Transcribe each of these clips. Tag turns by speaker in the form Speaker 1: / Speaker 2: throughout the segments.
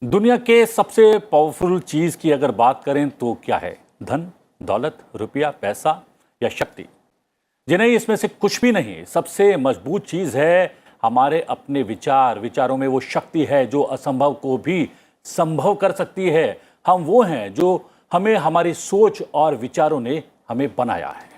Speaker 1: दुनिया के सबसे पावरफुल चीज की अगर बात करें तो क्या है? धन, दौलत, रुपया, पैसा या शक्ति? जी नहीं, इसमें से कुछ भी नहीं। सबसे मजबूत चीज है हमारे अपने विचार। विचारों में वो शक्ति है जो असंभव को भी संभव कर सकती है। हम वो हैं जो हमें हमारी सोच और विचारों ने हमें बनाया है।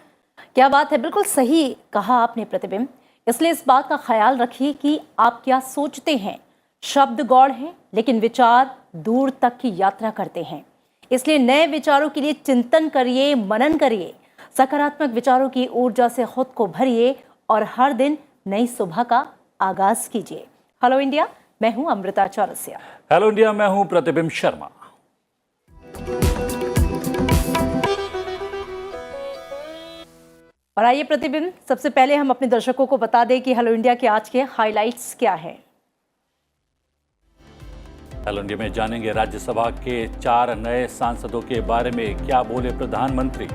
Speaker 2: क्या बात है, बिल्कुल सही कहा आपने प्रतिबिंब। इसलिए इस बात का ख्याल रखिए कि आप क्या सोचते हैं। शब्द गौड़ हैं लेकिन विचार दूर तक की यात्रा करते हैं। इसलिए नए विचारों के लिए चिंतन करिए, मनन करिए, सकारात्मक विचारों की ऊर्जा से खुद को भरिए और हर दिन नई सुबह का आगाज कीजिए। हेलो इंडिया, मैं हूं अमृता चौरसिया।
Speaker 1: हेलो इंडिया, मैं हूं प्रतिबिंब शर्मा।
Speaker 2: और आइए प्रतिबिंब, सबसे पहले हम अपने दर्शकों को बता दें कि हेलो इंडिया के आज के हाइलाइट्स क्या हैं।
Speaker 1: हेलो इंडिया में जानेंगे राज्यसभा के 4 नए सांसदों के बारे में। क्या बोले प्रधानमंत्री?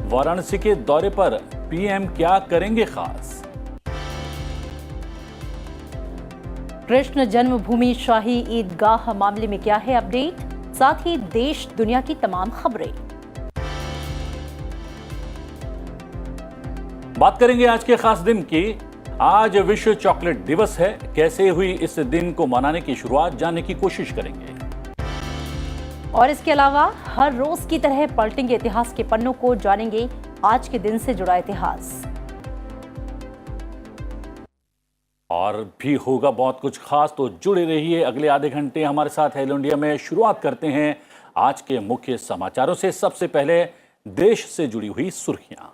Speaker 1: वाराणसी के दौरे पर पीएम क्या करेंगे खास?
Speaker 2: कृष्ण जन्मभूमि शाही ईदगाह मामले में क्या है अपडेट? साथ ही देश दुनिया की तमाम खबरें।
Speaker 1: बात करेंगे आज के खास दिन की। आज विश्व चॉकलेट दिवस है। कैसे हुई इस दिन को मनाने की शुरुआत, जानने की कोशिश करेंगे।
Speaker 2: और इसके अलावा हर रोज की तरह पलटेंगे इतिहास के पन्नों को, जानेंगे आज के दिन से जुड़ा इतिहास।
Speaker 1: और भी होगा बहुत कुछ खास, तो जुड़े रहिए अगले आधे घंटे हमारे साथ। हेलो इंडिया में शुरुआत करते हैं आज के मुख्य समाचारों से। सबसे पहले देश से जुड़ी हुई सुर्खियां।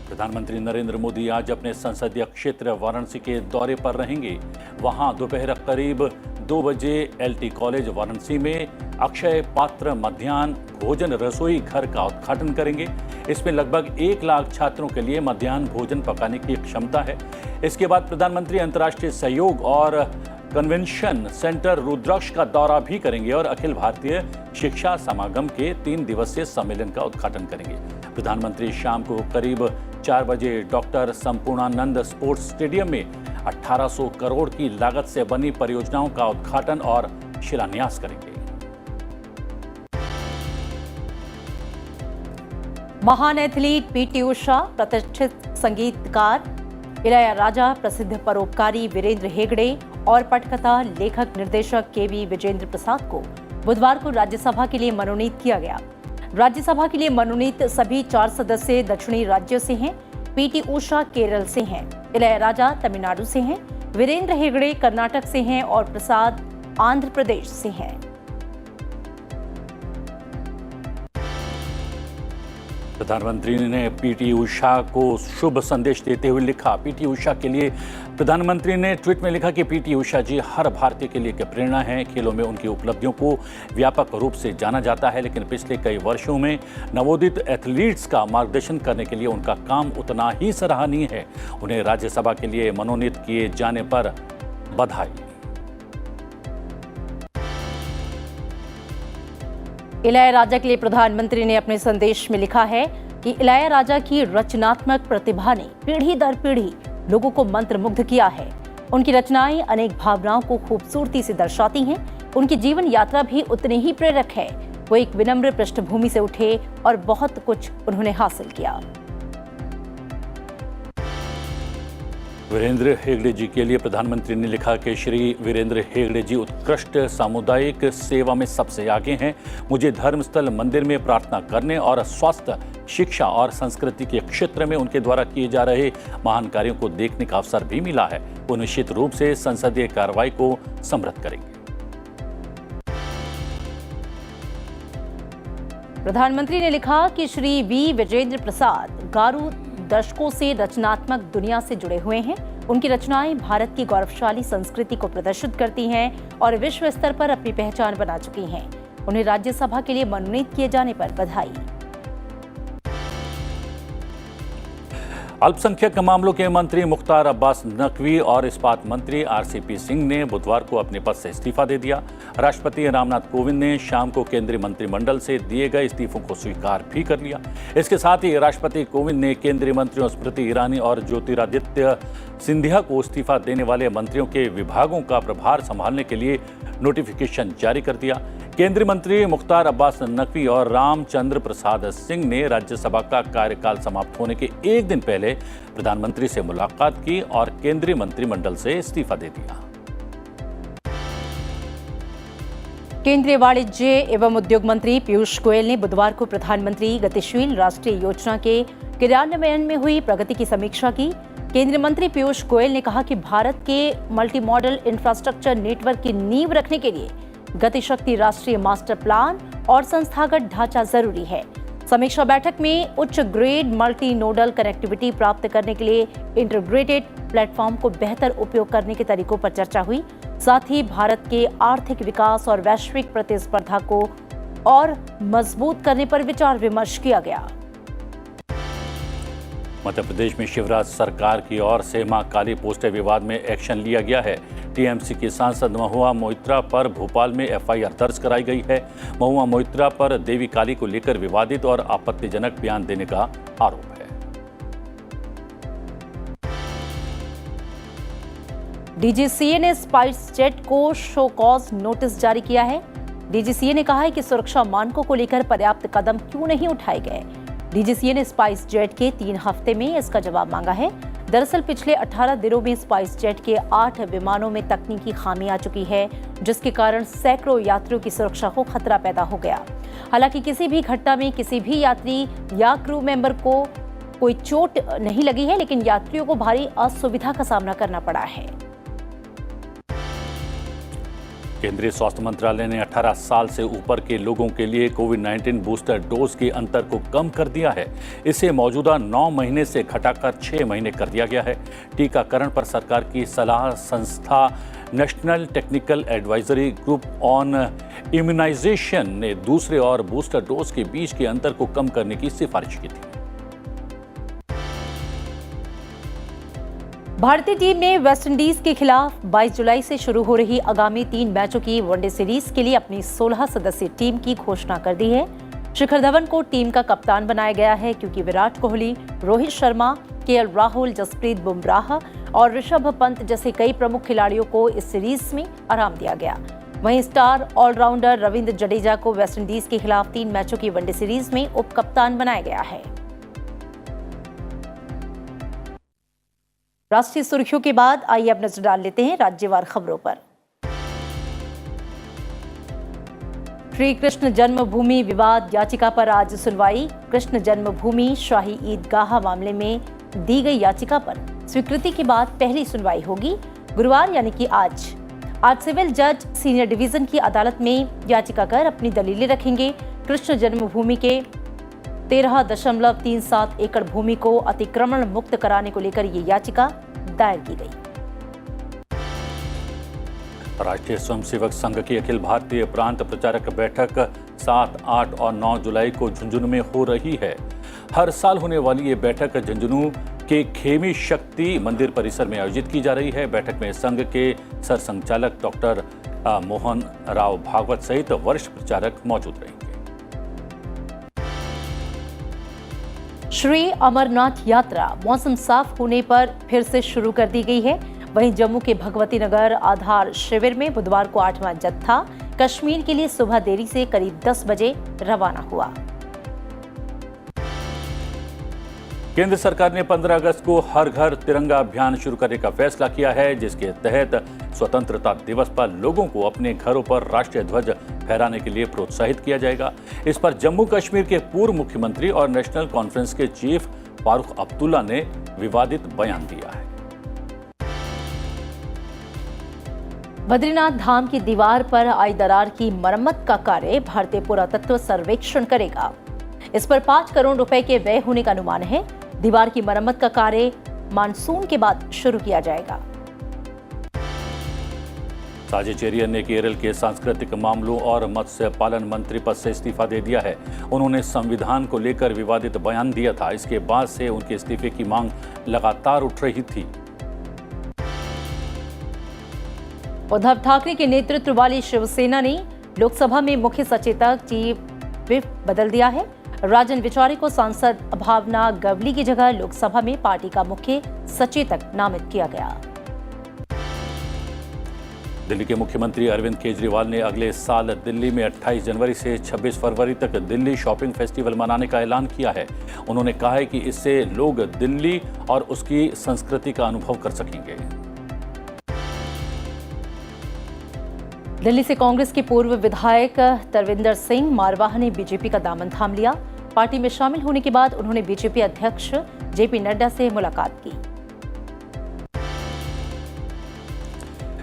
Speaker 1: प्रधानमंत्री नरेंद्र मोदी आज अपने संसदीय क्षेत्र वाराणसी के दौरे पर रहेंगे। वहां दोपहर करीब 2 बजे एलटी कॉलेज वाराणसी में अक्षय पात्र मध्याह्न भोजन रसोई घर का उद्घाटन करेंगे। इसमें लगभग 1 लाख छात्रों के लिए मध्याह्न भोजन पकाने की क्षमता है। इसके बाद प्रधानमंत्री अंतर्राष्ट्रीय सहयोग और कन्वेंशन सेंटर रुद्राक्ष का दौरा भी करेंगे और अखिल भारतीय शिक्षा समागम के 3 दिवसीय सम्मेलन का उद्घाटन करेंगे। प्रधानमंत्री शाम को करीब 4 बजे डॉक्टर संपूर्णानंद स्पोर्ट्स स्टेडियम में 1800 करोड़ की लागत से बनी परियोजनाओं का उद्घाटन और शिलान्यास करेंगे।
Speaker 2: महान एथलीट पीटी उषा, प्रतिष्ठित संगीतकार इलैयाराजा, प्रसिद्ध परोपकारी वीरेंद्र हेगड़े और पटकथा लेखक निर्देशक केवी विजेंद्र प्रसाद को बुधवार को राज्यसभा के लिए मनोनीत किया गया। राज्यसभा के लिए मनोनीत सभी 4 सदस्य दक्षिणी राज्यों से हैं। पीटी उषा केरल से हैं, इलैयाराजा तमिलनाडु से हैं, वीरेंद्र हेगड़े कर्नाटक से हैं और प्रसाद आंध्र प्रदेश से हैं।
Speaker 1: प्रधानमंत्री ने पीटी उषा को शुभ संदेश देते हुए लिखा। पीटी उषा के लिए प्रधानमंत्री ने ट्वीट में लिखा कि पीटी उषा जी हर भारतीय के लिए एक प्रेरणा है। खेलों में उनकी उपलब्धियों को व्यापक रूप से जाना जाता है, लेकिन पिछले कई वर्षों में नवोदित एथलीट्स का मार्गदर्शन करने के लिए उनका काम उतना ही सराहनीय है। उन्हें राज्यसभा के लिए मनोनीत किए जाने पर बधाई।
Speaker 2: इलैयाराजा के लिए प्रधानमंत्री ने अपने संदेश में लिखा है कि इलैयाराजा की रचनात्मक प्रतिभा ने पीढ़ी दर पीढ़ी लोगों को मंत्रमुग्ध किया है। उनकी रचनाएं अनेक भावनाओं को खूबसूरती से दर्शाती हैं। उनकी जीवन यात्रा भी उतनी ही प्रेरक है। वो एक विनम्र पृष्ठभूमि से उठे और बहुत कुछ उन्होंने हासिल किया।
Speaker 1: वीरेंद्र हेगड़े जी के लिए प्रधानमंत्री ने लिखा कि श्री वीरेंद्र हेगड़े जी उत्कृष्ट सामुदायिक सेवा में सबसे आगे हैं। मुझे धर्मस्थल मंदिर में प्रार्थना करने और स्वास्थ्य, शिक्षा और संस्कृति के क्षेत्र में उनके द्वारा किए जा रहे महान कार्यों को देखने का अवसर भी मिला है। वो निश्चित रूप से संसदीय कार्रवाई को समृद्ध करेंगे।
Speaker 2: प्रधानमंत्री ने लिखा कि श्री वी विजेंद्र प्रसाद गारू दशकों से रचनात्मक दुनिया से जुड़े हुए हैं। उनकी रचनाएं भारत की गौरवशाली संस्कृति को प्रदर्शित करती हैं और विश्व स्तर पर अपनी पहचान बना चुकी हैं। उन्हें राज्यसभा के लिए मनोनीत किए जाने पर बधाई।
Speaker 1: अल्पसंख्यक मामलों के मंत्री मुख्तार अब्बास नकवी और इस्पात मंत्री आरसीपी सिंह ने बुधवार को अपने पद से इस्तीफा दे दिया। राष्ट्रपति रामनाथ कोविंद ने शाम को केंद्रीय मंत्रिमंडल से दिए गए इस्तीफों को स्वीकार भी कर लिया। इसके साथ ही राष्ट्रपति कोविंद ने केंद्रीय मंत्रियों स्मृति ईरानी और ज्योतिरादित्य सिंधिया को इस्तीफा देने वाले मंत्रियों के विभागों का प्रभार संभालने के लिए नोटिफिकेशन जारी कर दिया। केंद्रीय मंत्री मुख्तार अब्बास नकवी और रामचंद्र प्रसाद सिंह ने राज्यसभा का कार्यकाल समाप्त होने के एक दिन पहले प्रधानमंत्री से मुलाकात की और केंद्रीय मंत्रिमंडल से इस्तीफा दे दिया।
Speaker 2: केंद्रीय वाणिज्य एवं उद्योग मंत्री पीयूष गोयल ने बुधवार को प्रधानमंत्री गतिशील राष्ट्रीय योजना के क्रियान्वयन में हुई प्रगति की समीक्षा की। केंद्रीय मंत्री पीयूष गोयल ने कहा कि भारत के मल्टी मॉडल इंफ्रास्ट्रक्चर नेटवर्क की नींव रखने के लिए गतिशक्ति राष्ट्रीय मास्टर प्लान और संस्थागत ढांचा जरूरी है। समीक्षा बैठक में उच्च ग्रेड मल्टी नोडल कनेक्टिविटी प्राप्त करने के लिए इंटीग्रेटेड प्लेटफॉर्म को बेहतर उपयोग करने के तरीकों पर चर्चा हुई। साथ ही भारत के आर्थिक विकास और वैश्विक प्रतिस्पर्धा को और मजबूत करने पर विचार विमर्श किया गया।
Speaker 1: मध्य प्रदेश में शिवराज सरकार की ओर से मां काली पोस्टर विवाद में एक्शन लिया गया है। टीएमसी की सांसद महुआ मोइत्रा पर भोपाल में एफआईआर दर्ज कराई गई है। महुआ मोइत्रा पर देवी काली को लेकर विवादित और आपत्तिजनक बयान देने का आरोप है।
Speaker 2: डीजीसीए ने स्पाइस जेट को शो कॉज नोटिस जारी किया है। डीजीसीए ने कहा है कि सुरक्षा मानकों को लेकर पर्याप्त कदम क्यों नहीं उठाए गए। डीजीसीए ने स्पाइस जेट के 3 हफ्ते में इसका जवाब मांगा है। दरअसल पिछले 18 दिनों में स्पाइस जेट के 8 विमानों में तकनीकी खामी आ चुकी है, जिसके कारण सैकड़ों यात्रियों की सुरक्षा को खतरा पैदा हो गया। हालांकि किसी भी घटना में किसी भी यात्री या क्रू मेंबर को कोई चोट नहीं लगी है, लेकिन यात्रियों को भारी असुविधा का सामना करना पड़ा है।
Speaker 1: केंद्रीय स्वास्थ्य मंत्रालय ने 18 साल से ऊपर के लोगों के लिए कोविड-19 बूस्टर डोज के अंतर को कम कर दिया है। इसे मौजूदा 9 महीने से घटाकर 6 महीने कर दिया गया है। टीकाकरण पर सरकार की सलाह संस्था national technical advisory group on immunisation ने दूसरे और बूस्टर डोज के बीच के अंतर को कम करने की सिफारिश की थी।
Speaker 2: भारतीय टीम ने वेस्टइंडीज के खिलाफ 22 जुलाई से शुरू हो रही आगामी 3 मैचों की वनडे सीरीज के लिए अपनी 16 सदस्यीय टीम की घोषणा कर दी है। शिखर धवन को टीम का कप्तान बनाया गया है, क्योंकि विराट कोहली, रोहित शर्मा, केएल राहुल, जसप्रीत बुमराह और ऋषभ पंत जैसे कई प्रमुख खिलाड़ियों को इस सीरीज में आराम दिया गया। वहीं स्टार ऑलराउंडर रविंद्र जडेजा को वेस्टइंडीज के खिलाफ 3 मैचों की वनडे सीरीज में उप कप्तान बनाया गया है। राष्ट्रीय सुर्खियों के बाद आइए अब नजर डाल लेते हैं राज्यवार खबरों पर। श्री कृष्ण जन्मभूमि विवाद याचिका पर आज सुनवाई। कृष्ण जन्मभूमि शाही ईदगाह मामले में दी गई याचिका पर स्वीकृति के बाद पहली सुनवाई होगी। गुरुवार यानी कि आज सिविल जज सीनियर डिवीजन की अदालत में याचिकाकार अपनी दलीलें रखेंगे। कृष्ण जन्मभूमि के 13.37 एकड़ भूमि को अतिक्रमण मुक्त कराने को लेकर ये याचिका दायर की गई।
Speaker 1: राष्ट्रीय स्वयंसेवक संघ की अखिल भारतीय प्रांत प्रचारक बैठक 7, 8 और 9 जुलाई को झुंझुनू में हो रही है। हर साल होने वाली ये बैठक झुंझुनू के खेमी शक्ति मंदिर परिसर में आयोजित की जा रही है। बैठक में संघ के सरसंघचालक डॉक्टर मोहन राव भागवत सहित वरिष्ठ प्रचारक मौजूद रहेंगे।
Speaker 2: श्री अमरनाथ यात्रा मौसम साफ होने पर फिर से शुरू कर दी गई है। वहीं जम्मू के भगवती नगर आधार शिविर में बुधवार को 8वां जत्था कश्मीर के लिए सुबह देरी से करीब 10 बजे रवाना हुआ।
Speaker 1: केंद्र सरकार ने 15 अगस्त को हर घर तिरंगा अभियान शुरू करने का फैसला किया है, जिसके तहत स्वतंत्रता दिवस पर लोगों को अपने घरों पर राष्ट्रीय ध्वज फहराने के लिए प्रोत्साहित किया जाएगा। इस पर जम्मू कश्मीर के पूर्व मुख्यमंत्री और नेशनल कॉन्फ्रेंस के चीफ फारूक अब्दुल्ला ने विवादित बयान दिया है।
Speaker 2: बद्रीनाथ धाम की दीवार पर आई दरार की मरम्मत का कार्य भारतीय पुरातत्व सर्वेक्षण करेगा। इस पर 5 करोड़ रुपए के व्यय होने का अनुमान है। दीवार की मरम्मत का कार्य मानसून के बाद शुरू किया जाएगा।
Speaker 1: साजिद चेरियन ने केरल के सांस्कृतिक मामलों और मत्स्य पालन मंत्री पद से इस्तीफा दे दिया है। उन्होंने संविधान को लेकर विवादित बयान दिया था। इसके बाद से उनके इस्तीफे की मांग लगातार उठ रही थी।
Speaker 2: उद्धव ठाकरे के नेतृत्व वाली शिवसेना ने लोकसभा में मुख्य सचेतक चीफ व्हिप बदल दिया है। राजन विचारे को सांसद भावना गवली की जगह लोकसभा में पार्टी का मुख्य सचेतक नामित किया गया।
Speaker 1: दिल्ली के मुख्यमंत्री अरविंद केजरीवाल ने अगले साल दिल्ली में 28 जनवरी से 26 फरवरी तक दिल्ली शॉपिंग फेस्टिवल मनाने का ऐलान किया है। उन्होंने कहा है कि इससे लोग दिल्ली और उसकी संस्कृति का अनुभव कर सकेंगे।
Speaker 2: दिल्ली से कांग्रेस के पूर्व विधायक तरविंदर सिंह मारवाह ने बीजेपी का दामन थाम लिया। पार्टी में शामिल होने के बाद उन्होंने बीजेपी अध्यक्ष जेपी नड्डा से मुलाकात की।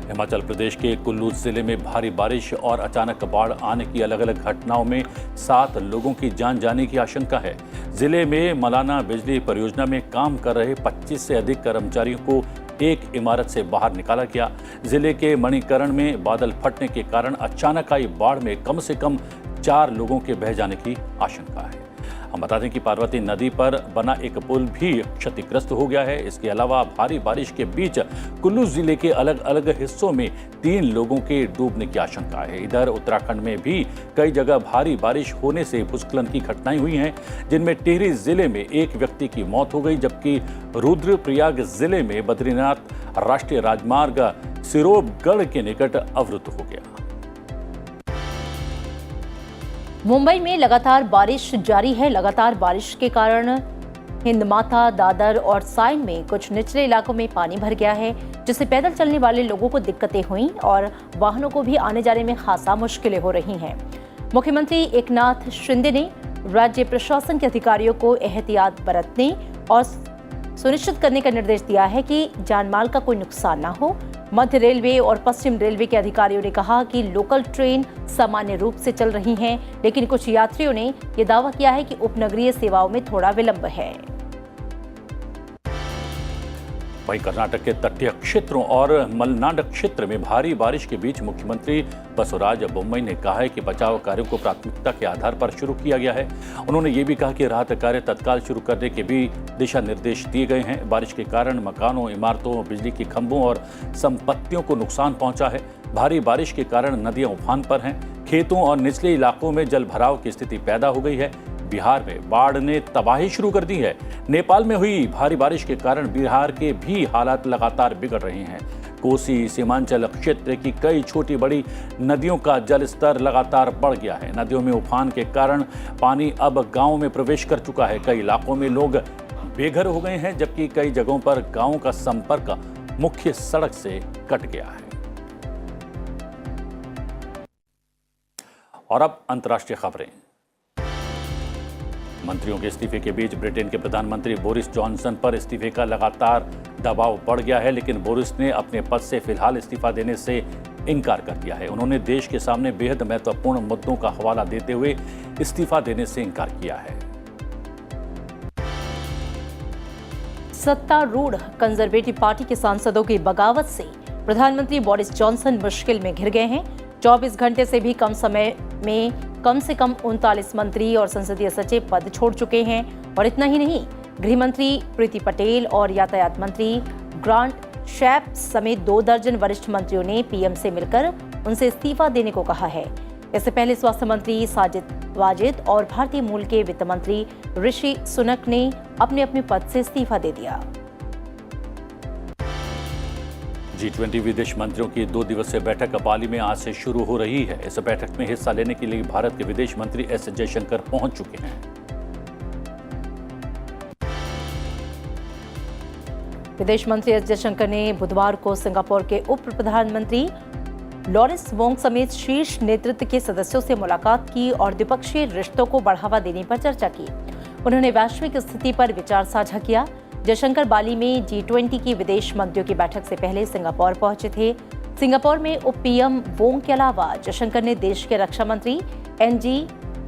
Speaker 1: हिमाचल प्रदेश के कुल्लू जिले में भारी बारिश और अचानक बाढ़ आने की अलग अलग घटनाओं में 7 लोगों की जान जाने की आशंका है। जिले में मलाना बिजली परियोजना में काम कर रहे 25 से अधिक कर्मचारियों को एक इमारत से बाहर निकाला गया। जिले के मणिकरण में बादल फटने के कारण अचानक आई बाढ़ में कम से कम 4 लोगों के बह जाने की आशंका है। हम बता दें कि पार्वती नदी पर बना एक पुल भी क्षतिग्रस्त हो गया है। इसके अलावा भारी बारिश के बीच कुल्लू जिले के अलग अलग हिस्सों में 3 लोगों के डूबने की आशंका है। इधर उत्तराखंड में भी कई जगह भारी बारिश होने से भूस्खलन की घटनाएं हुई हैं, जिनमें टिहरी जिले में एक व्यक्ति की मौत हो गई, जबकि रुद्रप्रयाग जिले में बद्रीनाथ राष्ट्रीय राजमार्ग सिरोबगढ़ के निकट अवरुद्ध हो गया।
Speaker 2: मुंबई में लगातार बारिश जारी है। लगातार बारिश के कारण हिंदमाता, दादर और साइन में कुछ निचले इलाकों में पानी भर गया है, जिससे पैदल चलने वाले लोगों को दिक्कतें हुई और वाहनों को भी आने जाने में खासा मुश्किलें हो रही हैं। मुख्यमंत्री एकनाथ शिंदे ने राज्य प्रशासन के अधिकारियों को एहतियात बरतने और सुनिश्चित करने का निर्देश दिया है कि जानमाल का कोई नुकसान न हो। मध्य रेलवे और पश्चिम रेलवे के अधिकारियों ने कहा कि लोकल ट्रेन सामान्य रूप से चल रही हैं, लेकिन कुछ यात्रियों ने यह दावा किया है कि उपनगरीय सेवाओं में थोड़ा विलंब है।
Speaker 1: वहीं कर्नाटक के तटीय क्षेत्रों और मलनाड क्षेत्र में भारी बारिश के बीच मुख्यमंत्री बसवराज बोम्मई ने कहा है कि बचाव कार्यों को प्राथमिकता के आधार पर शुरू किया गया है। उन्होंने ये भी कहा कि राहत कार्य तत्काल शुरू करने के भी दिशा निर्देश दिए गए हैं। बारिश के कारण मकानों, इमारतों, बिजली के खंभों और संपत्तियों को नुकसान पहुंचा है। भारी बारिश के कारण नदियां उफान पर हैं। खेतों और निचले इलाकों में जल भराव की स्थिति पैदा हो गई है। बिहार में बाढ़ ने तबाही शुरू कर दी है। नेपाल में हुई भारी बारिश के कारण बिहार के भी हालात लगातार बिगड़ रहे हैं। कोसी, सीमांचल क्षेत्र की कई छोटी बड़ी नदियों का जलस्तर लगातार बढ़ गया है। नदियों में उफान के कारण पानी अब गांवों में प्रवेश कर चुका है। कई इलाकों में लोग बेघर हो गए हैं, जबकि कई जगहों पर गांवों का संपर्क मुख्य सड़क से कट गया है। और अब अंतर्राष्ट्रीय खबरें। मंत्रियों के इस्तीफे के बीच ब्रिटेन के प्रधानमंत्री बोरिस जॉनसन पर इस्तीफे का लगातार दबाव बढ़ गया है, लेकिन बोरिस ने अपने पद से फिलहाल इस्तीफा देने से इनकार कर दिया है। उन्होंने देश के सामने बेहद महत्वपूर्ण मुद्दों का हवाला देते हुए इस्तीफा देने से इनकार किया है।
Speaker 2: सत्तारूढ़ कंजर्वेटिव पार्टी के सांसदों की बगावत से प्रधानमंत्री बोरिस जॉनसन मुश्किल में घिर गए हैं। 24 घंटे से भी कम समय में कम से कम 39 मंत्री और संसदीय सचिव पद छोड़ चुके हैं। और इतना ही नहीं, गृह मंत्री प्रीति पटेल और यातायात मंत्री ग्रांट शैप समेत 2 दर्जन वरिष्ठ मंत्रियों ने पीएम से मिलकर उनसे इस्तीफा देने को कहा है। इससे पहले स्वास्थ्य मंत्री साजिद वाजिद और भारतीय मूल के वित्त मंत्री ऋषि सुनक ने अपने अपने पद से इस्तीफा दे दिया।
Speaker 1: G20 विदेश मंत्रियों की 2 दिवसीय बैठक बाली में आज से शुरू हो रही है। इस बैठक में हिस्सा लेने के लिए भारत के विदेश मंत्री एस जयशंकर पहुंच चुके हैं।
Speaker 2: विदेश मंत्री एस जयशंकर ने बुधवार को सिंगापुर के उप प्रधानमंत्री लॉरेंस वोंग समेत शीर्ष नेतृत्व के सदस्यों से मुलाकात की और द्विपक्षीय रिश्तों को बढ़ावा देने पर चर्चा की। उन्होंने वैश्विक स्थिति पर विचार साझा किया। जयशंकर बाली में G20 की विदेश मंत्रियों की बैठक से पहले सिंगापुर पहुंचे थे। सिंगापुर में उप पीएम वोंग के अलावा जयशंकर ने देश के रक्षा मंत्री NG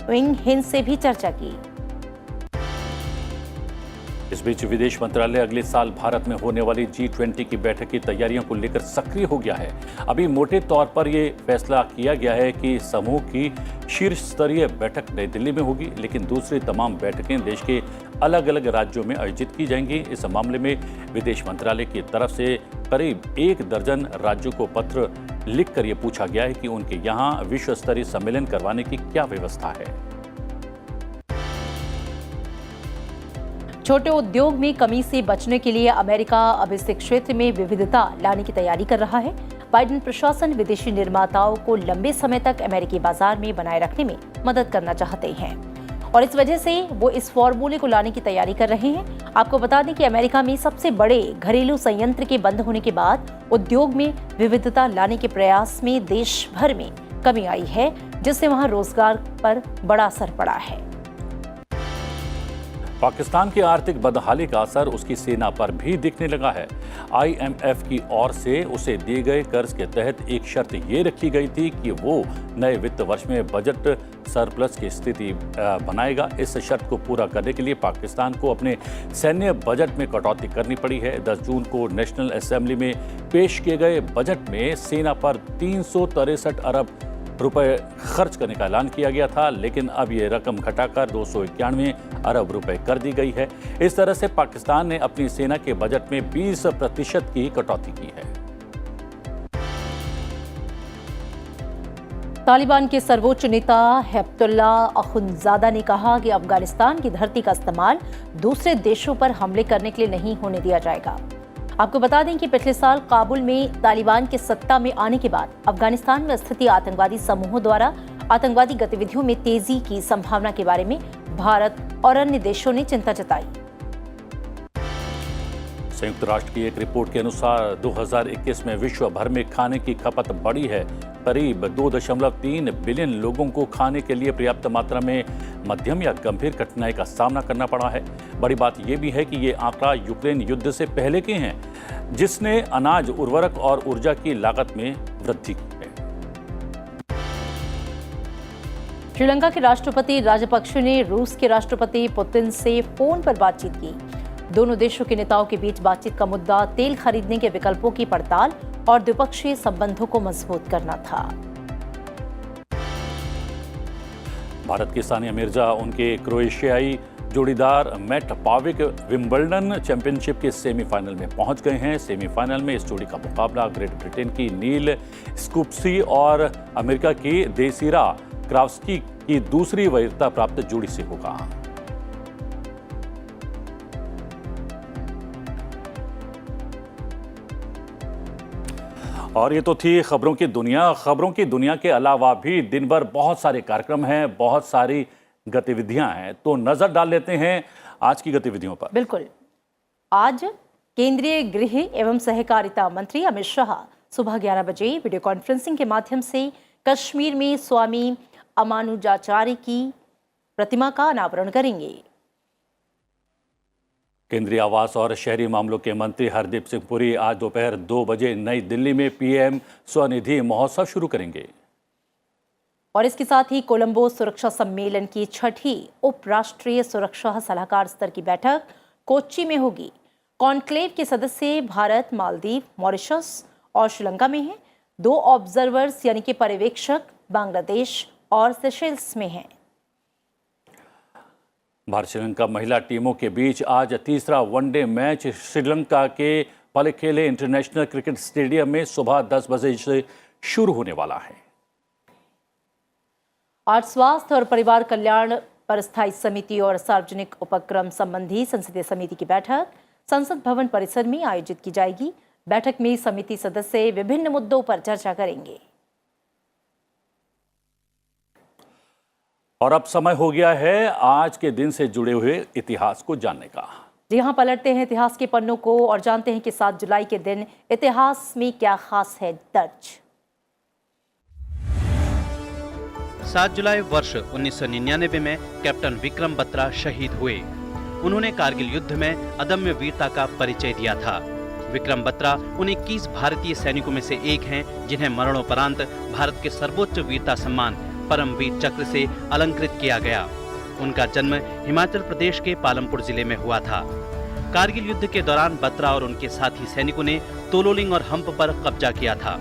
Speaker 2: विंग हिन से भी चर्चा की।
Speaker 1: इस बीच विदेश मंत्रालय अगले साल भारत में होने वाली G20 की बैठक की तैयारियों को लेकर सक्रिय हो गया है। अभी मोटे तौर पर यह फैसला किया गया है कि समूह की शीर्ष स्तरीय बैठक नई दिल्ली में होगी, लेकिन दूसरी तमाम बैठकें देश के अलग अलग राज्यों में आयोजित की जाएंगी। इस मामले में विदेश मंत्रालय की तरफ से करीब 1 दर्जन राज्यों को पत्र लिखकर यह पूछा गया है कि उनके यहाँ विश्व स्तरीय सम्मेलन करवाने की क्या व्यवस्था है।
Speaker 2: छोटे उद्योग में कमी से बचने के लिए अमेरिका अब इस क्षेत्र में विविधता लाने की तैयारी कर रहा है। बाइडेन प्रशासन विदेशी निर्माताओं को लंबे समय तक अमेरिकी बाजार में बनाए रखने में मदद करना चाहते हैं और इस वजह से वो इस फॉर्मूले को लाने की तैयारी कर रहे हैं। आपको बता दें कि अमेरिका में सबसे बड़े घरेलू संयंत्र के बंद होने के बाद उद्योग में विविधता लाने के प्रयास में देश भर में कमी आई है, जिससे वहां रोजगार पर बड़ा असर पड़ा है।
Speaker 1: पाकिस्तान की आर्थिक बदहाली का असर उसकी सेना पर भी दिखने लगा है। IMF की ओर से उसे दिए गए कर्ज के तहत एक शर्त ये रखी गई थी कि वो नए वित्त वर्ष में बजट सरप्लस की स्थिति बनाएगा। इस शर्त को पूरा करने के लिए पाकिस्तान को अपने सैन्य बजट में कटौती करनी पड़ी है। 10 जून को नेशनल असेंबली में पेश किए गए बजट में सेना पर 363 अरब रुपए खर्च करने का ऐलान किया गया था, लेकिन अब ये रकम घटाकर 291 अरब रुपए कर दी गई है। इस तरह से पाकिस्तान ने अपनी सेना के बजट में 20% की कटौती की है।
Speaker 2: तालिबान के सर्वोच्च नेता हिब्बतुल्लाह अखुंज़ादा ने कहा कि अफगानिस्तान की धरती का इस्तेमाल दूसरे देशों पर हमले करने के लिए नहीं होने दिया जाएगा। आपको बता दें कि पिछले साल काबुल में तालिबान के सत्ता में आने के बाद अफगानिस्तान में स्थित आतंकवादी समूहों द्वारा आतंकवादी गतिविधियों में तेजी की संभावना के बारे में भारत और अन्य देशों ने चिंता जताई।
Speaker 1: संयुक्त राष्ट्र की एक रिपोर्ट के अनुसार 2021 में विश्व भर में खाने की खपत बढ़ी है। करीब 2.3 बिलियन लोगों को खाने के लिए पर्याप्त मात्रा में मध्यम या गंभीर कठिनाई का सामना करना पड़ा है। बड़ी बात यह भी है कि ये आंकड़ा यूक्रेन युद्ध से पहले के हैं, जिसने अनाज, उर्वरक और ऊर्जा की लागत में वृद्धि की है।
Speaker 2: श्रीलंका के राष्ट्रपति राजपक्षे ने रूस के राष्ट्रपति पुतिन से फोन पर बातचीत की। दोनों देशों के नेताओं के बीच बातचीत का मुद्दा तेल खरीदने के विकल्पों की पड़ताल और द्विपक्षीय संबंधों को मजबूत करना था।
Speaker 1: भारत की सानिया मिर्जा उनके क्रोएशियाई जोड़ीदार मैट पाविक विंबलडन चैंपियनशिप के सेमीफाइनल में पहुंच गए हैं। सेमीफाइनल में इस जोड़ी का मुकाबला ग्रेट ब्रिटेन की नील स्कूप्सी और अमेरिका की देसीरा क्रावस्की की दूसरी वरीयता प्राप्त जोड़ी से होगा। और ये तो थी खबरों की दुनिया। खबरों की दुनिया के अलावा भी दिन भर बहुत सारे कार्यक्रम हैं, बहुत सारी गतिविधियां हैं, तो नजर डाल लेते हैं आज की गतिविधियों पर।
Speaker 2: बिल्कुल। आज केंद्रीय गृह एवं सहकारिता मंत्री अमित शाह सुबह 11 बजे वीडियो कॉन्फ्रेंसिंग के माध्यम से कश्मीर में स्वामी अमानुजाचार्य की प्रतिमा का अनावरण करेंगे।
Speaker 1: केंद्रीय आवास और शहरी मामलों के मंत्री हरदीप सिंह पुरी आज दोपहर 2 बजे नई दिल्ली में PM स्वनिधि महोत्सव शुरू करेंगे।
Speaker 2: और इसके साथ ही कोलंबो सुरक्षा सम्मेलन की 6ठी उपराष्ट्रीय सुरक्षा सलाहकार स्तर की बैठक कोच्चि में होगी। कॉन्क्लेव के सदस्य भारत, मालदीव, मॉरिशस और श्रीलंका में हैं। 2 ऑब्जर्वर्स यानी कि पर्यवेक्षक बांग्लादेश और सेशेल्स में हैं।
Speaker 1: भारत श्रीलंका महिला टीमों के बीच आज तीसरा वनडे मैच श्रीलंका के पलेखेले इंटरनेशनल क्रिकेट स्टेडियम में सुबह 10 बजे से शुरू होने वाला है।
Speaker 2: आज स्वास्थ्य और परिवार कल्याण पर स्थायी समिति और सार्वजनिक उपक्रम संबंधी संसदीय समिति की बैठक संसद भवन परिसर में आयोजित की जाएगी। बैठक में समिति सदस्य विभिन्न मुद्दों पर चर्चा करेंगे।
Speaker 1: और अब समय हो गया है आज के दिन से जुड़े हुए इतिहास को जानने का।
Speaker 2: जी हाँ, पलटते हैं इतिहास के पन्नों को और जानते हैं कि 7 जुलाई के दिन इतिहास में क्या खास है दर्ज।
Speaker 3: 7 जुलाई वर्ष 1999 में कैप्टन विक्रम बत्रा शहीद हुए। उन्होंने कारगिल युद्ध में अदम्य वीरता का परिचय दिया था। विक्रम बत्रा उन 21 भारतीय सैनिकों में से एक हैं जिन्हें मरणोपरांत भारत के सर्वोच्च वीरता सम्मान परमवीर चक्र से अलंकृत किया गया। उनका जन्म हिमाचल प्रदेश के पालमपुर जिले में हुआ था। कारगिल युद्ध के दौरान बत्रा और उनके साथी सैनिकों ने तोलोलिंग और हम्प पर कब्जा किया था।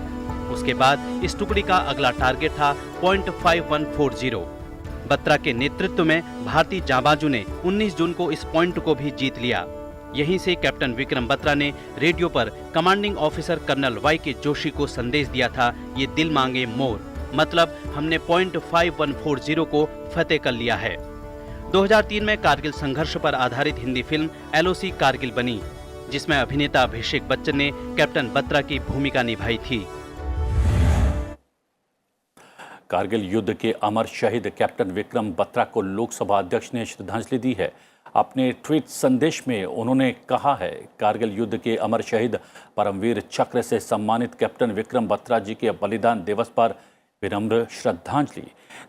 Speaker 3: उसके बाद इस टुकड़ी का अगला टारगेट था पॉइंट 5140। बत्रा के नेतृत्व में भारतीय जांबाजों ने 19 जून को इस पॉइंट को भी जीत लिया। यहीं से कैप्टन विक्रम बत्रा ने रेडियो पर कमांडिंग ऑफिसर कर्नल वाई के जोशी को संदेश दिया था, ये दिल मांगे मोर, मतलब हमने पॉइंट 5140 को फतेह कर लिया है। 2003 में कारगिल संघर्ष पर आधारित हिंदी फिल्म LOC कारगिल बनी, जिसमें अभिनेता अभिषेक बच्चन ने कैप्टन बत्रा की भूमिका निभाई थी।
Speaker 1: कारगिल युद्ध के अमर शहीद कैप्टन विक्रम बत्रा को लोकसभा अध्यक्ष ने श्रद्धांजलि दी है। अपने ट्वीट संदेश में उन्होंने कहा है, कारगिल युद्ध के अमर शहीद परमवीर चक्र से सम्मानित कैप्टन विक्रम बत्रा जी के बलिदान दिवस पर विनम्र श्रद्धांजलि।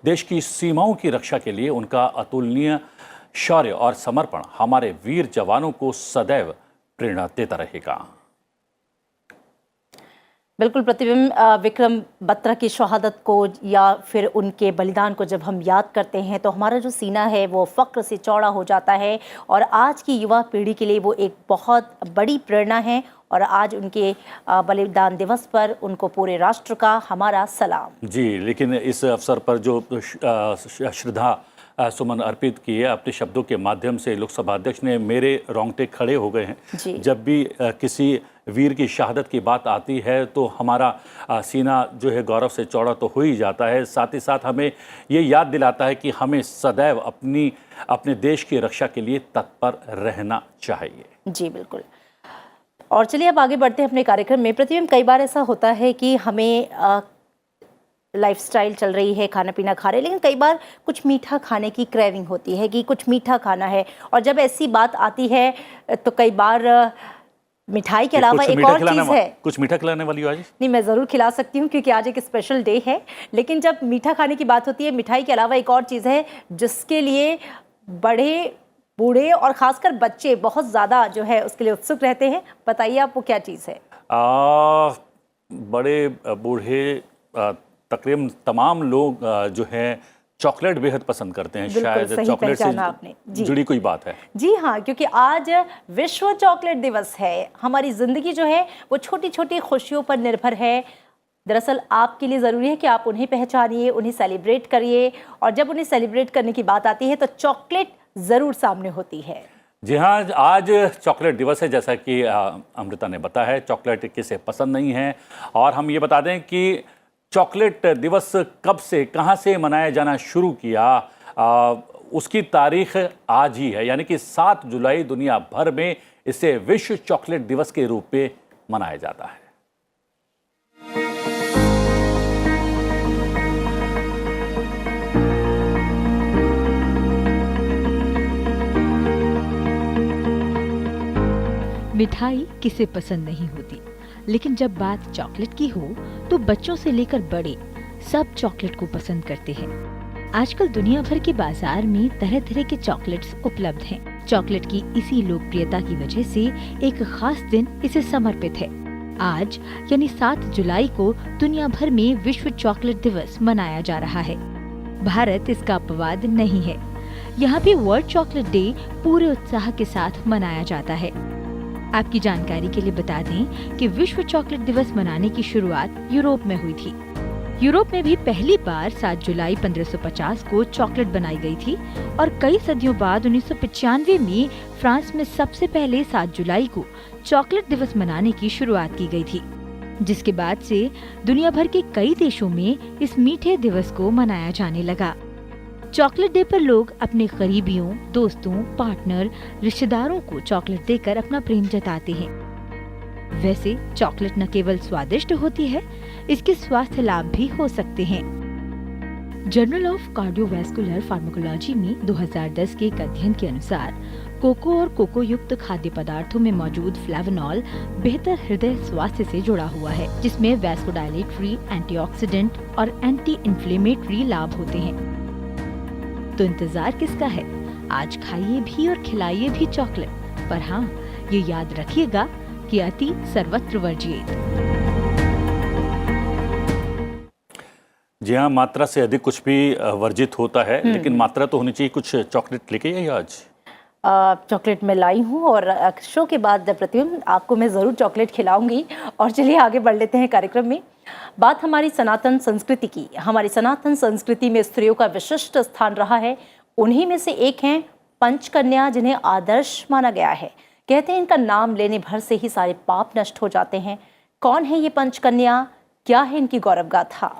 Speaker 1: देश की सीमाओं की रक्षा के लिए उनका अतुलनीय शौर्य और समर्पण हमारे वीर जवानों को सदैव प्रेरणा देता रहेगा।
Speaker 2: बिल्कुल प्रतिबिंब, विक्रम बत्रा की शहादत को या फिर उनके बलिदान को जब हम याद करते हैं तो हमारा जो सीना है वो फक्र से चौड़ा हो जाता है और आज की युवा पीढ़ी के लिए वो एक बहुत बड़ी प्रेरणा है। और आज उनके बलिदान दिवस पर उनको पूरे राष्ट्र का हमारा सलाम।
Speaker 1: जी, लेकिन इस अवसर पर जो श्रद्धा सुमन अर्पित किए अपने शब्दों के माध्यम से लोकसभा अध्यक्ष ने, मेरे रोंगटे खड़े हो गए हैं। जब भी किसी वीर की शहादत की बात आती है तो हमारा सीना जो है गौरव से चौड़ा तो हो ही जाता है, साथ ही साथ हमें ये याद दिलाता है कि हमें सदैव अपने देश की रक्षा के लिए तत्पर रहना चाहिए।
Speaker 2: जी बिल्कुल। और चलिए अब आगे बढ़ते हैं अपने कार्यक्रम में। प्रतिबिंब, कई बार ऐसा होता है कि हमें लाइफस्टाइल चल रही है, खाना पीना खा रहे हैं, लेकिन कई बार कुछ मीठा खाने की क्रेविंग होती है कि कुछ मीठा खाना है। और जब ऐसी बात आती है तो कई बार मिठाई के अलावा एक और चीज़ है।
Speaker 1: कुछ मीठा खिलाने वाली हो आज?
Speaker 2: नहीं, मैं ज़रूर खिला सकती हूँ क्योंकि आज एक स्पेशल डे है। लेकिन जब मीठा खाने की बात होती है, मिठाई के अलावा एक और चीज़ है जिसके लिए बड़े बूढ़े और ख़ासकर बच्चे बहुत ज़्यादा जो है उसके लिए उत्सुक रहते हैं। बताइए आप वो क्या चीज़ है?
Speaker 1: बड़े बूढ़े तकरीबन तमाम लोग जो हैं चॉकलेट बेहद पसंद करते हैं। शायद चॉकलेट से जुड़ी कोई बात है।
Speaker 2: जी हाँ, क्योंकि आज विश्व चॉकलेट दिवस है। हमारी जिंदगी जो है वो छोटी छोटी खुशियों पर निर्भर है। दरअसल आपके लिए ज़रूरी है कि आप उन्हें पहचानिए, उन्हें सेलिब्रेट करिए। और जब उन्हें सेलिब्रेट करने की बात आती है तो चॉकलेट ज़रूर सामने होती है।
Speaker 1: जी हाँ, आज चॉकलेट दिवस है, जैसा कि अमृता ने बताया है। चॉकलेट किसे पसंद नहीं है। और हम ये बता दें कि चॉकलेट दिवस कब से कहाँ से मनाया जाना शुरू किया, उसकी तारीख आज ही है, यानी कि 7 जुलाई दुनिया भर में इसे विश्व चॉकलेट दिवस के रूप में मनाया जाता है।
Speaker 4: मिठाई किसे पसंद नहीं होती, लेकिन जब बात चॉकलेट की हो तो बच्चों से लेकर बड़े सब चॉकलेट को पसंद करते हैं। आजकल दुनिया भर के बाजार में तरह तरह के चॉकलेट्स उपलब्ध हैं। चॉकलेट की इसी लोकप्रियता की वजह से एक खास दिन इसे समर्पित है। आज यानी 7 जुलाई को दुनिया भर में विश्व चॉकलेट दिवस मनाया जा रहा है। भारत इसका अपवाद नहीं है। यहाँ भी वर्ल्ड चॉकलेट डे पूरे उत्साह के साथ मनाया जाता है। आपकी जानकारी के लिए बता दें कि विश्व चॉकलेट दिवस मनाने की शुरुआत यूरोप में हुई थी। यूरोप में भी पहली बार 7 जुलाई 1550 को चॉकलेट बनाई गई थी और कई सदियों बाद 1995 में फ्रांस में सबसे पहले 7 जुलाई को चॉकलेट दिवस मनाने की शुरुआत की गई थी, जिसके बाद से दुनिया भर के कई देशों में इस मीठे दिवस को मनाया जाने लगा। चॉकलेट डे पर लोग अपने करीबियों, दोस्तों, पार्टनर, रिश्तेदारों को चॉकलेट देकर अपना प्रेम जताते हैं। वैसे चॉकलेट न केवल स्वादिष्ट होती है, इसके स्वास्थ्य लाभ भी हो सकते हैं। जर्नल ऑफ कार्डियोवैस्कुलर फार्माकोलॉजी में 2010 के एक अध्ययन के अनुसार कोको और कोको युक्त खाद्य पदार्थों में मौजूद फ्लेवोनॉल बेहतर हृदय स्वास्थ्य से जुड़ा हुआ है, जिसमें वैस्कोडाइलेटरी, एंटीऑक्सीडेंट और एंटी इन्फ्लेमेटरी लाभ होते हैं। तो इंतजार किसका है? आज खाइए भी और खिलाइए भी चॉकलेट, पर हाँ, ये याद रखिएगा कि अति सर्वत्र वर्जिएत।
Speaker 1: जी हाँ, मात्रा से अधिक कुछ भी वर्जित होता है, लेकिन मात्रा तो होनी चाहिए। कुछ चॉकलेट लेके आइए आज।
Speaker 2: चॉकलेट मैं लाई हूँ और शो के बाद प्रतिबिंब आपको मैं ज़रूर चॉकलेट खिलाऊंगी। और चलिए आगे बढ़ लेते हैं कार्यक्रम में। बात हमारी सनातन संस्कृति की। हमारी सनातन संस्कृति में स्त्रियों का विशिष्ट स्थान रहा है। उन्हीं में से एक हैं पंचकन्या, जिन्हें आदर्श माना गया है। कहते हैं इनका नाम लेने भर से ही सारे पाप नष्ट हो जाते हैं। कौन है ये पंचकन्या, क्या है इनकी गौरव गाथा?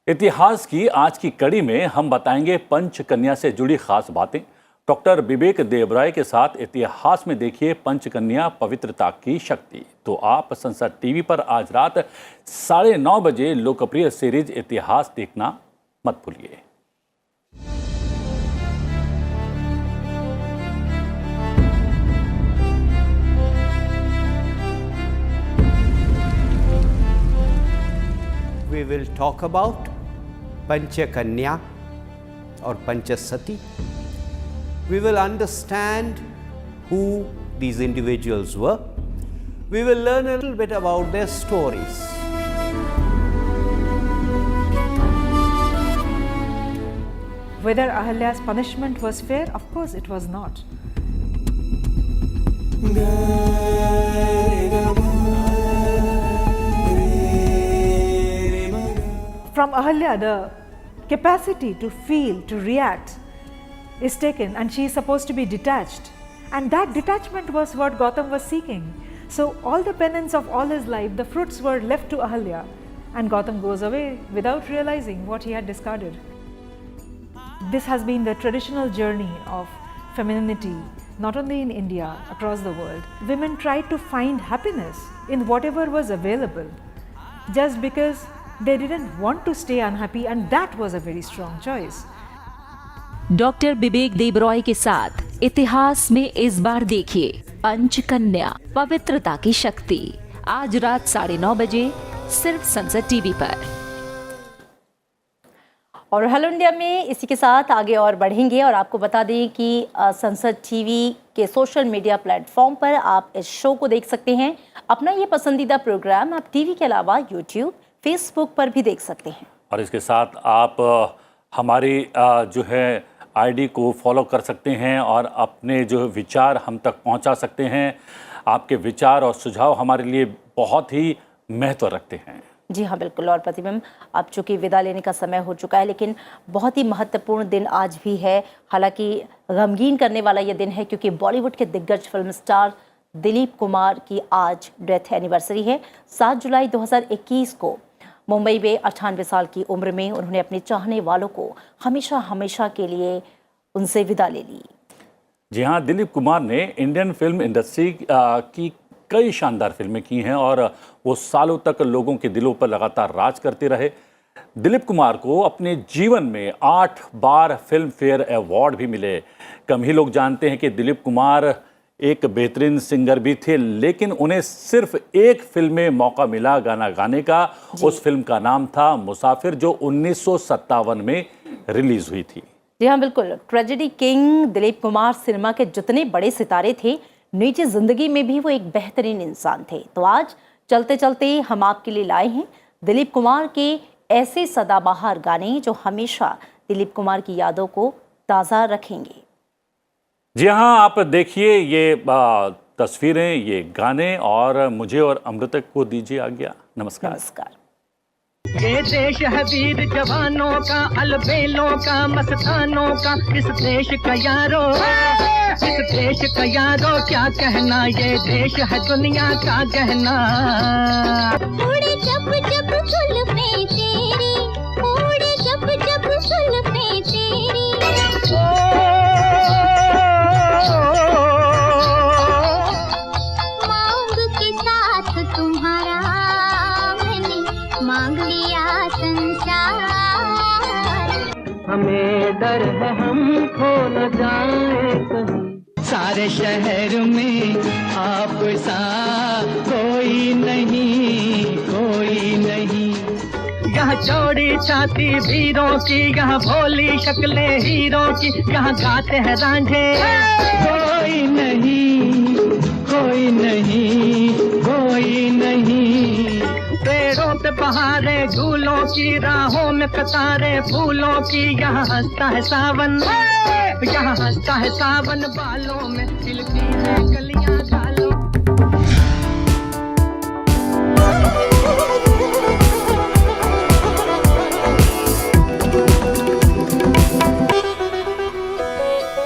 Speaker 1: इतिहास की आज की कड़ी में हम बताएंगे पंचकन्या से जुड़ी खास बातें। डॉक्टर विवेक देबराय के साथ इतिहास में देखिए पंचकन्या पवित्रता की शक्ति। तो आप संसद टीवी पर आज रात 9:30 बजे लोकप्रिय सीरीज इतिहास देखना मत भूलिए।
Speaker 5: We will talk about Panchakanya or Panchasati. We will understand who these individuals were. We will learn a little bit about their stories.
Speaker 6: Whether Ahalya's punishment was fair? Of course it was not. From Ahalya, the capacity to feel, to react is taken, and she is supposed to be detached. And that detachment was what Gautam was seeking. So all the penance of all his life, the fruits were left to Ahalya, and Gautam goes away without realizing what he had discarded. This has been the traditional journey of femininity, not only in India, across the world. Women tried to find happiness in whatever was available, just because they didn't want to stay unhappy, and that was a very strong choice.
Speaker 7: Doctor Vivek Debroy के साथ इतिहास में इस बार देखिए पंचकन्या पवित्रता की शक्ति, आज रात 9:30 बजे सिर्फ संसद टीवी पर।
Speaker 2: और हेलो इंडिया में इसी के साथ आगे और बढ़ेंगे और आपको बता दें कि संसद टीवी के सोशल मीडिया प्लेटफॉर्म पर आप इस शो को देख सकते हैं। अपना ये पसंदीदा प्रोग्राम आप टीवी के अलावा यूट्यूब, फेसबुक पर भी देख सकते हैं। और
Speaker 1: इसके साथ आप हमारी जो है आईडी को फॉलो कर सकते हैं और अपने जो विचार हम तक पहुंचा सकते हैं। आपके विचार और सुझाव हमारे लिए बहुत ही महत्व रखते हैं।
Speaker 2: जी हाँ, बिल्कुल। और प्रतिबिंब, अब चूँकि विदा लेने का समय हो चुका है, लेकिन बहुत ही महत्वपूर्ण दिन आज भी है। हालांकि गमगीन करने वाला ये दिन है क्योंकि बॉलीवुड के दिग्गज फिल्म स्टार दिलीप कुमार की आज डेथ एनिवर्सरी है। 7 जुलाई 2021 को मुंबई में 98 साल की उम्र में उन्होंने अपने चाहने वालों को हमेशा हमेशा के लिए उनसे विदा ले ली।
Speaker 1: जी हाँ, दिलीप कुमार ने इंडियन फिल्म इंडस्ट्री की कई शानदार फिल्में की हैं और वो सालों तक लोगों के दिलों पर लगातार राज करते रहे। दिलीप कुमार को अपने जीवन में 8 बार फिल्म फेयर अवार्ड भी मिले। कम ही लोग जानते हैं कि दिलीप कुमार एक बेहतरीन सिंगर भी थे, लेकिन उन्हें सिर्फ एक फिल्म में मौका मिला गाना गाने का। उस फिल्म का नाम था मुसाफिर, जो 1957 में रिलीज हुई थी।
Speaker 2: जी हाँ, बिल्कुल। Tragedy king Dilip Kumar cinema के जितने बड़े सितारे थे, निजी जिंदगी में भी वो एक बेहतरीन इंसान थे। तो आज चलते चलते हम आपके लिए लाए हैं दिलीप कुमार के ऐसे सदाबहार गाने जो हमेशा दिलीप कुमार की यादों को ताज़ा रखेंगे।
Speaker 1: जी हाँ, आप देखिए ये तस्वीरें, ये गाने, और मुझे और अमृत को दीजिए आज्ञा। नमस्कार।
Speaker 2: नमस्कार।
Speaker 8: ये देश है वीर जवानों का, अलबेलों का, मस्तानों का, इस देश का यारो, इस देश का यारो क्या कहना, ये देश है दुनिया का गहना।
Speaker 9: उड़े जब जब जुल्फें तेरी, उड़े जब जब जुल्फें तेरी, मांग के साथ तुम्हारा मैंने मांग लिया संसार।
Speaker 8: हमें डर है हम खो न जाए कहीं, सारे शहर में आप सा कोई नहीं, कोई नहीं। यहाँ चौड़ी छाती वीरों की, यहाँ भोली शक्लें हीरों की, यहाँ गाते हैं रांझे। कोई नहीं, कोई नहीं, कोई नहीं। पेड़ों पे बहारे झूलों की, राहों में कतारे फूलों की, यहाँ हंसता है सावन। यहाँ हंसता है सावन बालों में, खिलती है कलियां